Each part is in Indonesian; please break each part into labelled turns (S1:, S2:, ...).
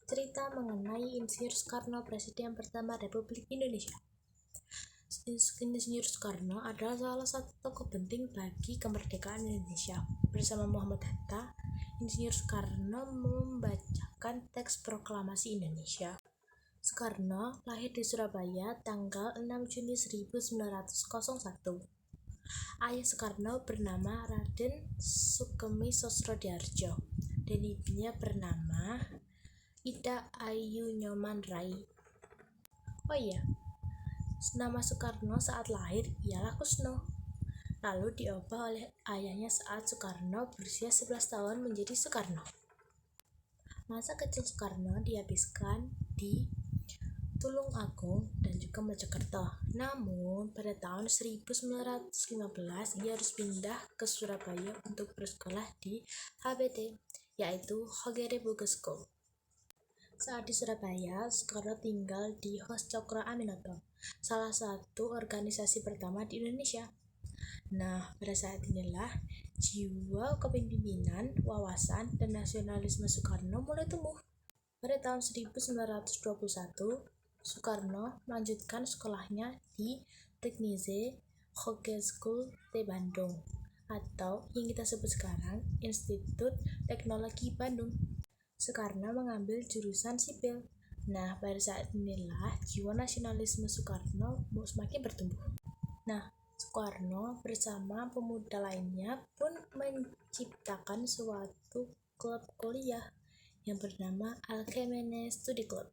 S1: cerita mengenai Insinyur Soekarno, Presiden pertama Republik Indonesia. Insinyur Soekarno adalah salah satu tokoh penting bagi kemerdekaan Indonesia. Bersama Muhammad Hatta, Insinyur Soekarno membacakan teks proklamasi Indonesia. Soekarno lahir di Surabaya tanggal 6 Juni 1901. Ayah Soekarno bernama Raden Sukemi Sosrodihardjo dan ibunya bernama Ida Ayu Nyoman Rai. Oh iya, nama Soekarno saat lahir ialah Kusno, lalu diubah oleh ayahnya saat Soekarno berusia 11 tahun menjadi Soekarno. Masa kecil Soekarno dihabiskan di Tulungagung dan juga Mojokerto. Namun pada tahun 1915 ia harus pindah ke Surabaya untuk bersekolah di HBT, yaitu Hogere Bogus School. Saat di Surabaya, Soekarno tinggal di Hos Cokro Aminoto, salah satu organisasi pertama di Indonesia. Nah, pada saat inilah jiwa kepemimpinan, wawasan, dan nasionalisme Soekarno mulai tumbuh. Pada tahun 1921, Soekarno melanjutkan sekolahnya di Teknise Hogeschool di Bandung, atau yang kita sebut sekarang Institut Teknologi Bandung. Soekarno mengambil jurusan sipil. Nah, pada saat inilah jiwa nasionalisme Soekarno semakin bertumbuh. Nah, Soekarno bersama pemuda lainnya pun menciptakan suatu klub kuliah yang bernama Alkemene Study Club.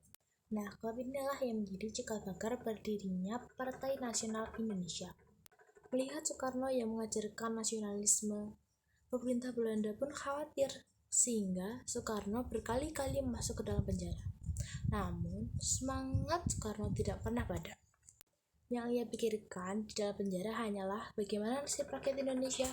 S1: Nah, klub inilah yang menjadi cikal bakal berdirinya Partai Nasional Indonesia. Melihat Soekarno yang mengajarkan nasionalisme, pemerintah Belanda pun khawatir, sehingga Soekarno berkali-kali masuk ke dalam penjara. Namun, semangat Soekarno tidak pernah padam. Yang ia pikirkan di dalam penjara hanyalah bagaimana nasib rakyat Indonesia.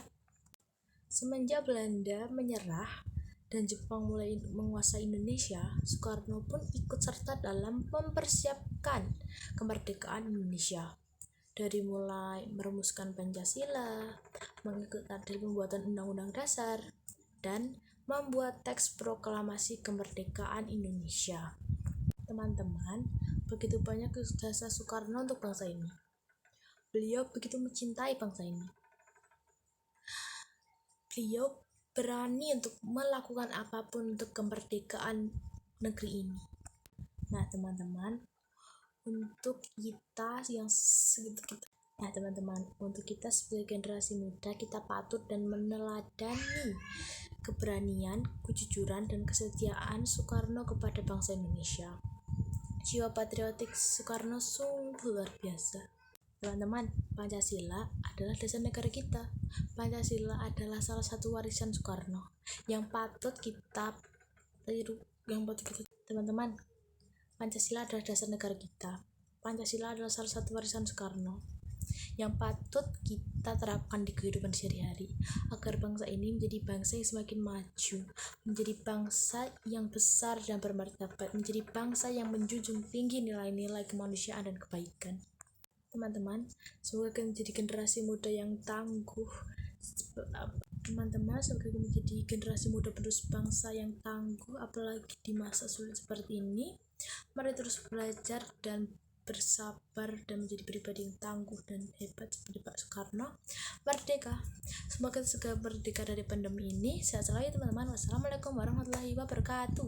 S1: Semenjak Belanda menyerah dan Jepang mulai menguasai Indonesia, Soekarno pun ikut serta dalam mempersiapkan kemerdekaan Indonesia. Dari mulai merumuskan Pancasila, mengikuti pembuatan Undang-Undang Dasar, dan membuat teks proklamasi kemerdekaan Indonesia. Teman-teman, begitu banyak jasa Soekarno untuk bangsa ini. Beliau begitu mencintai bangsa ini. Beliau berani untuk melakukan apapun untuk kemerdekaan negeri ini. Nah, teman-teman, untuk kita sebagai generasi muda, kita patut dan meneladani keberanian, kejujuran, dan kesetiaan Soekarno kepada bangsa Indonesia. Jiwa patriotik Soekarno sungguh luar biasa. Teman-teman, Pancasila adalah dasar negara kita. Pancasila adalah salah satu warisan Soekarno yang patut kita tiru, teman-teman. Pancasila adalah dasar negara kita. Pancasila adalah salah satu warisan Soekarno yang patut kita terapkan di kehidupan sehari-hari agar bangsa ini menjadi bangsa yang semakin maju, menjadi bangsa yang besar dan bermartabat, menjadi bangsa yang menjunjung tinggi nilai-nilai kemanusiaan dan kebaikan. Teman-teman, semoga kita menjadi generasi muda yang tangguh. Teman-teman, semoga kita menjadi generasi muda penerus bangsa yang tangguh, apalagi di masa sulit seperti ini. Mari terus belajar dan bersabar dan menjadi pribadi yang tangguh dan hebat seperti Pak Soekarno. Merdeka! Semoga kita segera merdeka dari pandemi ini. Sehat selalu ya teman-teman. Wassalamualaikum warahmatullahi wabarakatuh.